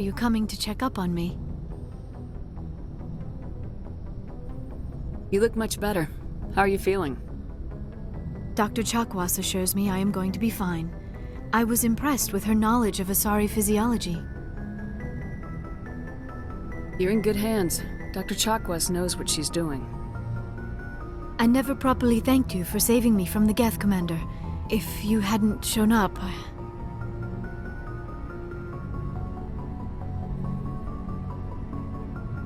Are you coming to check up on me? You look much better. How are you feeling? Dr. Chakwas assures me I am going to be fine. I was impressed with her knowledge of Asari physiology. You're in good hands. Dr. Chakwas knows what she's doing. I never properly thanked you for saving me from the Geth, Commander. If you hadn't shown up,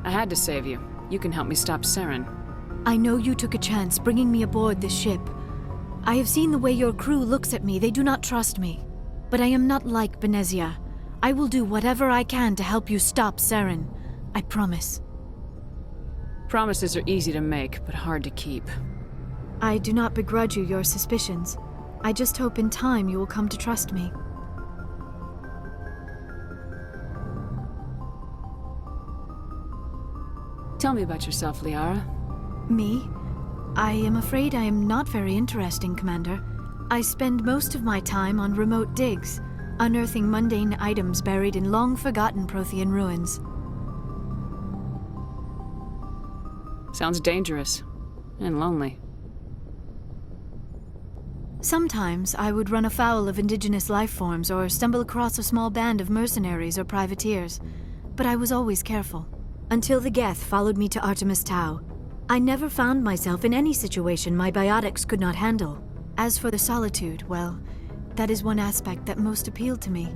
I had to save you. You can help me stop Saren. I know you took a chance bringing me aboard this ship. I have seen the way your crew looks at me. They do not trust me. But I am not like Benezia. I will do whatever I can to help you stop Saren. I promise. Promises are easy to make, but hard to keep. I do not begrudge you your suspicions. I just hope in time you will come to trust me. Tell me about yourself, Liara. Me? I am afraid I am not very interesting, Commander. I spend most of my time on remote digs, unearthing mundane items buried in long-forgotten Prothean ruins. Sounds dangerous. And lonely. Sometimes I would run afoul of indigenous life forms or stumble across a small band of mercenaries or privateers, but I was always careful. Until the Geth followed me to Artemis Tau, I never found myself in any situation my biotics could not handle. As for the solitude, well, that is one aspect that most appealed to me.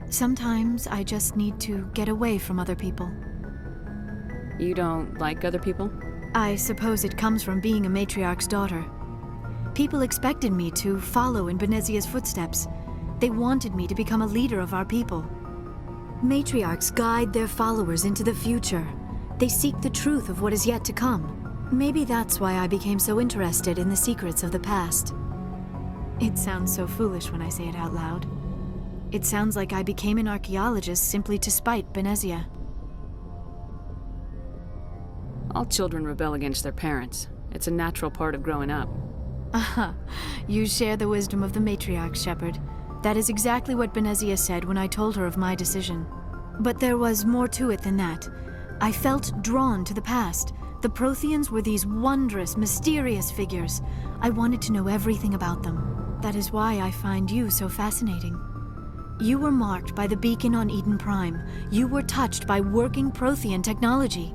Sometimes I just need to get away from other people. You don't like other people? I suppose it comes from being a matriarch's daughter. People expected me to follow in Benezia's footsteps. They wanted me to become a leader of our people. Matriarchs guide their followers into the future. They seek the truth of what is yet to come. Maybe that's why I became so interested in the secrets of the past. It sounds so foolish when I say it out loud. It sounds like I became an archaeologist simply to spite Benezia. All children rebel against their parents. It's a natural part of growing up. Aha, you share the wisdom of the matriarch, Shepard. That is exactly what Benezia said when I told her of my decision. But there was more to it than that. I felt drawn to the past. The Protheans were these wondrous, mysterious figures. I wanted to know everything about them. That is why I find you so fascinating. You were marked by the beacon on Eden Prime. You were touched by working Prothean technology.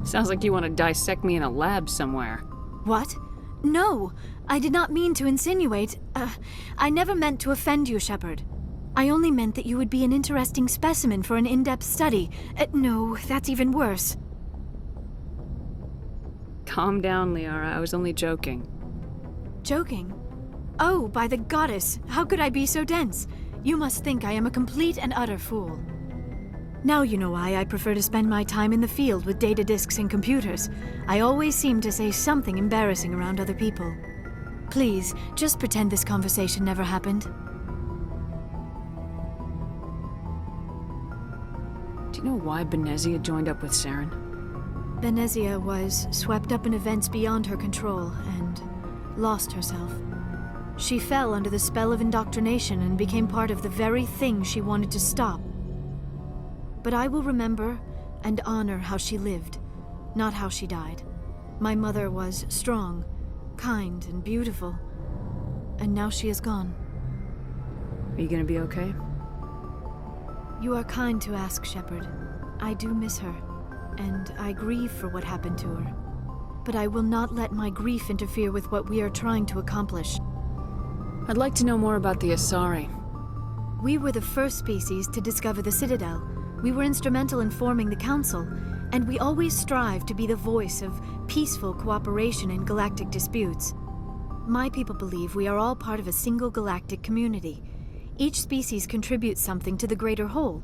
Sounds like you want to dissect me in a lab somewhere. What? No, I did not mean to insinuate. I never meant to offend you, Shepard. I only meant that you would be an interesting specimen for an in-depth study. No, that's even worse. Calm down, Liara. I was only joking. Joking? Oh, by the goddess, how could I be so dense? You must think I am a complete and utter fool. Now you know why I prefer to spend my time in the field with data disks and computers. I always seem to say something embarrassing around other people. Please, just pretend this conversation never happened. Do you know why Benezia joined up with Saren? Benezia was swept up in events beyond her control and lost herself. She fell under the spell of indoctrination and became part of the very thing she wanted to stop. But I will remember and honor how she lived, not how she died. My mother was strong, kind, and beautiful, and now she is gone. Are you gonna be okay? You are kind to ask, Shepard. I do miss her, and I grieve for what happened to her. But I will not let my grief interfere with what we are trying to accomplish. I'd like to know more about the Asari. We were the first species to discover the Citadel. We were instrumental in forming the Council, and we always strive to be the voice of peaceful cooperation in galactic disputes. My people believe we are all part of a single galactic community. Each species contributes something to the greater whole.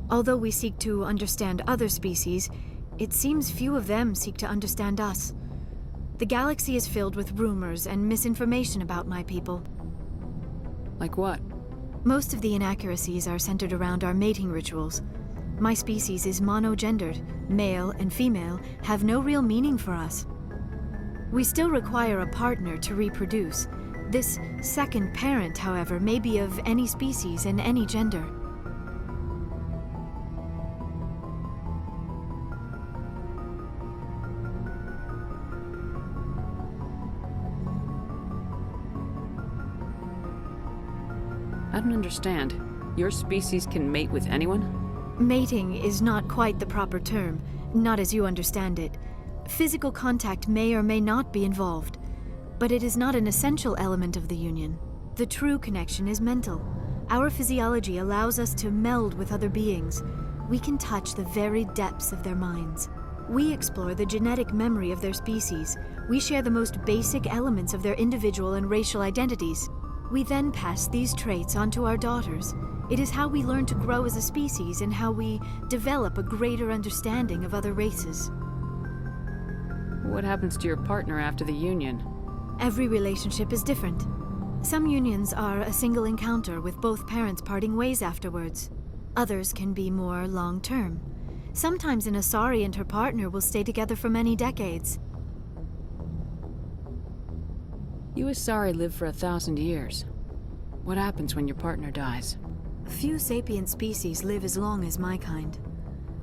Although we seek to understand other species, it seems few of them seek to understand us. The galaxy is filled with rumors and misinformation about my people. Like what? Most of the inaccuracies are centered around our mating rituals. My species is monogendered. Male and female have no real meaning for us. We still require a partner to reproduce. This second parent, however, may be of any species and any gender. I don't understand. Your species can mate with anyone? Mating is not quite the proper term, not as you understand it. Physical contact may or may not be involved, but it is not an essential element of the union. The true connection is mental. Our physiology allows us to meld with other beings. We can touch the very depths of their minds. We explore the genetic memory of their species. We share the most basic elements of their individual and racial identities. We then pass these traits on to our daughters. It is how we learn to grow as a species and how we develop a greater understanding of other races. What happens to your partner after the union? Every relationship is different. Some unions are a single encounter with both parents parting ways afterwards. Others can be more long-term. Sometimes an Asari and her partner will stay together for many decades. You Asari live for 1,000 years. What happens when your partner dies? Few sapient species live as long as my kind.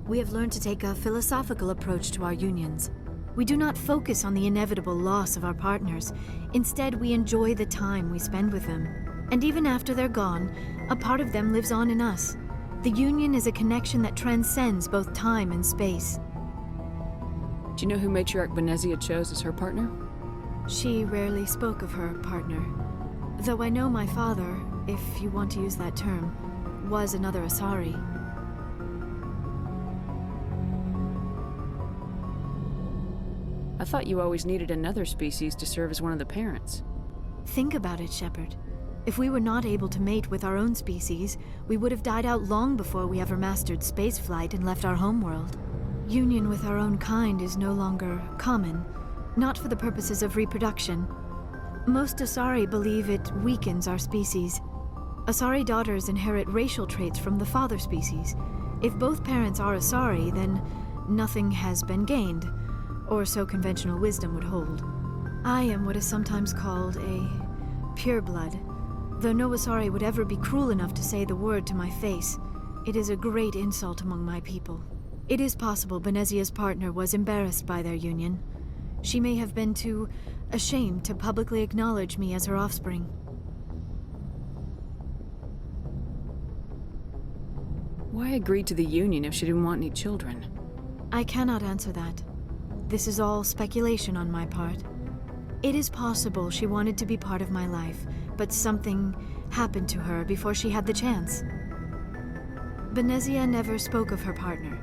We have learned to take a philosophical approach to our unions. We do not focus on the inevitable loss of our partners. Instead, we enjoy the time we spend with them. And even after they're gone, a part of them lives on in us. The union is a connection that transcends both time and space. Do you know who Matriarch Benezia chose as her partner? She rarely spoke of her partner. Though I know my father, if you want to use that term, was another Asari. I thought you always needed another species to serve as one of the parents. Think about it, Shepard. If we were not able to mate with our own species, we would have died out long before we ever mastered spaceflight and left our homeworld. Union with our own kind is no longer common, not for the purposes of reproduction. Most Asari believe it weakens our species. Asari daughters inherit racial traits from the father species. If both parents are Asari, then nothing has been gained, or so conventional wisdom would hold. I am what is sometimes called a pureblood. Though no Asari would ever be cruel enough to say the word to my face, it is a great insult among my people. It is possible Benezia's partner was embarrassed by their union. She may have been too ashamed to publicly acknowledge me as her offspring. Why agree to the union if she didn't want any children? I cannot answer that. This is all speculation on my part. It is possible she wanted to be part of my life, but something happened to her before she had the chance. Benezia never spoke of her partner.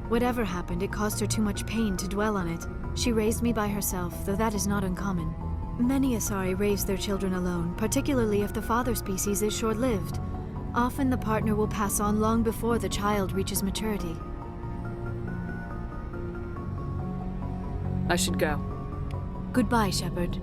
Whatever happened, it caused her too much pain to dwell on it. She raised me by herself, though that is not uncommon. Many Asari raise their children alone, particularly if the father species is short-lived. Often the partner will pass on long before the child reaches maturity. I should go. Goodbye, Shepard.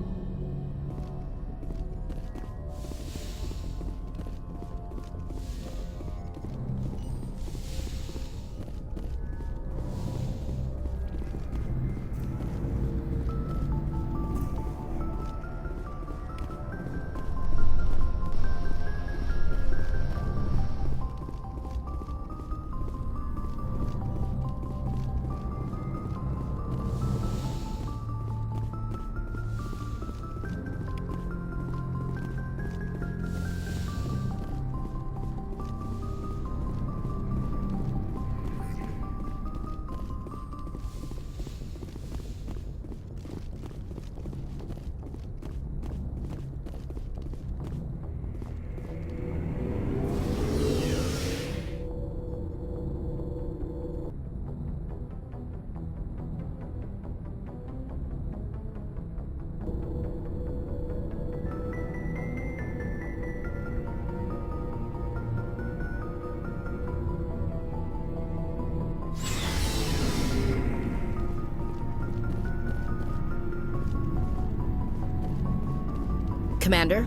Commander?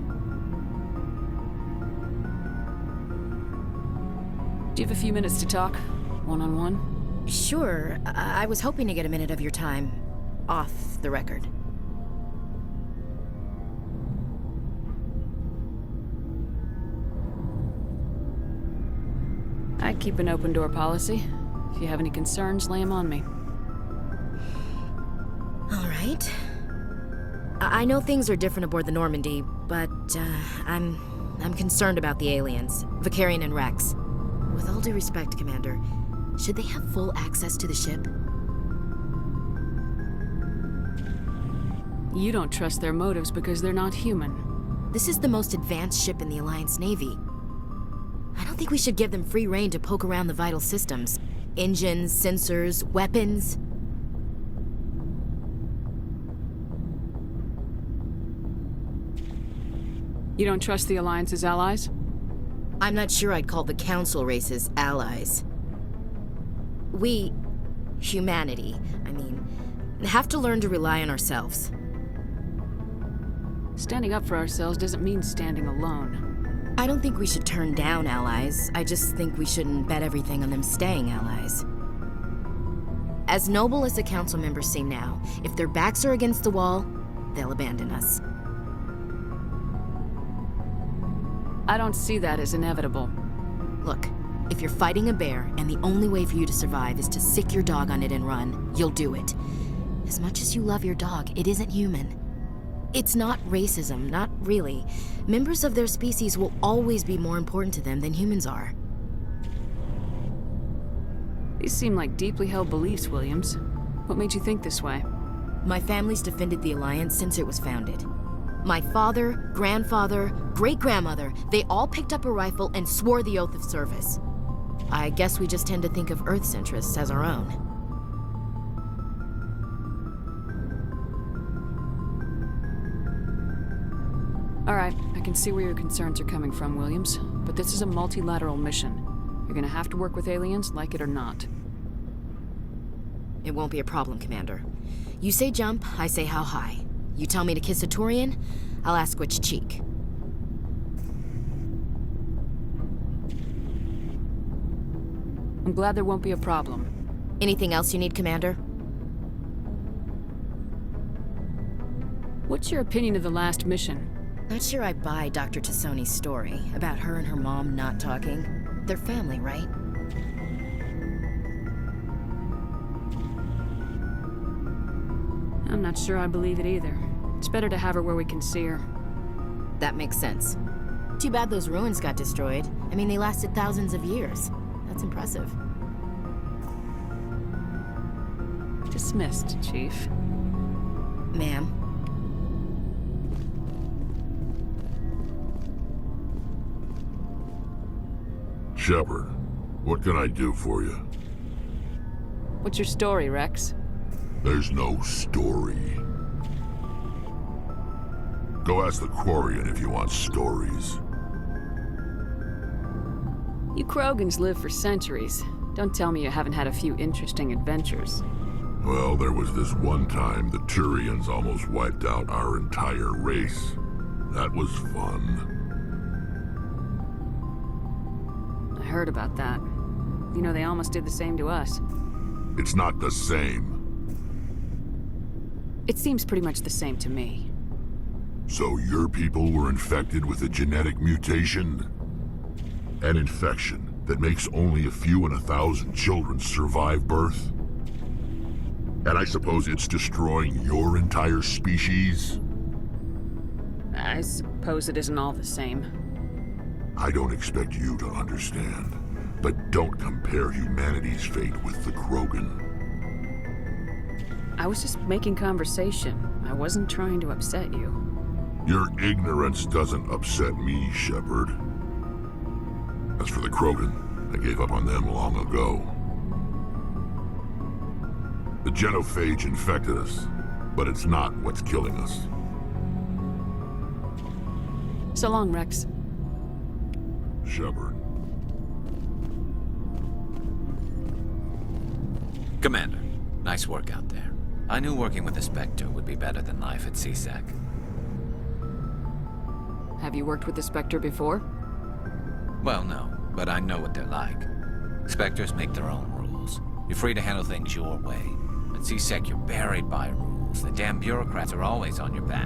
Do you have a few minutes to talk? One-on-one? Sure. I was hoping to get a minute of your time. Off the record. I keep an open door policy. If you have any concerns, lay them on me. All right. I know things are different aboard the Normandy, but I'm I'm concerned about the aliens, Vicarian and Rex. With all due respect, Commander, should they have full access to the ship? You don't trust their motives because they're not human. This is the most advanced ship in the Alliance Navy. I don't think we should give them free rein to poke around the vital systems. Engines, sensors, weapons. You don't trust the Alliance's allies? I'm not sure I'd call the Council races allies. We, humanity, have to learn to rely on ourselves. Standing up for ourselves doesn't mean standing alone. I don't think we should turn down allies. I just think we shouldn't bet everything on them staying allies. As noble as the Council members seem now, if their backs are against the wall, they'll abandon us. I don't see that as inevitable. Look, if you're fighting a bear and the only way for you to survive is to sick your dog on it and run, you'll do it. As much as you love your dog, it isn't human. It's not racism, not really. Members of their species will always be more important to them than humans are. These seem like deeply held beliefs, Williams. What made you think this way? My family's defended the Alliance since it was founded. My father, grandfather, great-grandmother, they all picked up a rifle and swore the oath of service. I guess we just tend to think of Earth's interests as our own. All right, I can see where your concerns are coming from, Williams. But this is a multilateral mission. You're gonna have to work with aliens, like it or not. It won't be a problem, Commander. You say jump, I say how high. You tell me to kiss a Turian, I'll ask which cheek. I'm glad there won't be a problem. Anything else you need, Commander? What's your opinion of the last mission? Not sure I buy Dr. Tassoni's story about her and her mom not talking. They're family, right? I'm not sure I believe it either. It's better to have her where we can see her. That makes sense. Too bad those ruins got destroyed. They lasted thousands of years. That's impressive. Dismissed, Chief. Ma'am. Shepard, what can I do for you? What's your story, Rex? There's no story. Go ask the Quarian if you want stories. You Krogans live for centuries. Don't tell me you haven't had a few interesting adventures. Well, there was this one time the Turians almost wiped out our entire race. That was fun. I heard about that. You know, they almost did the same to us. It's not the same. It seems pretty much the same to me. So your people were infected with a genetic mutation? An infection that makes only a few in 1,000 children survive birth? And I suppose it's destroying your entire species? I suppose it isn't all the same. I don't expect you to understand, but don't compare humanity's fate with the Krogan. I was just making conversation. I wasn't trying to upset you. Your ignorance doesn't upset me, Shepard. As for the Krogan, I gave up on them long ago. The genophage infected us, but it's not what's killing us. So long, Rex. Shepard. Commander, nice work out there. I knew working with the Spectre would be better than life at CSEC. Have you worked with the Spectre before? Well, no, but I know what they're like. Spectres make their own rules. You're free to handle things your way. At CSEC, you're buried by rules. The damn bureaucrats are always on your back.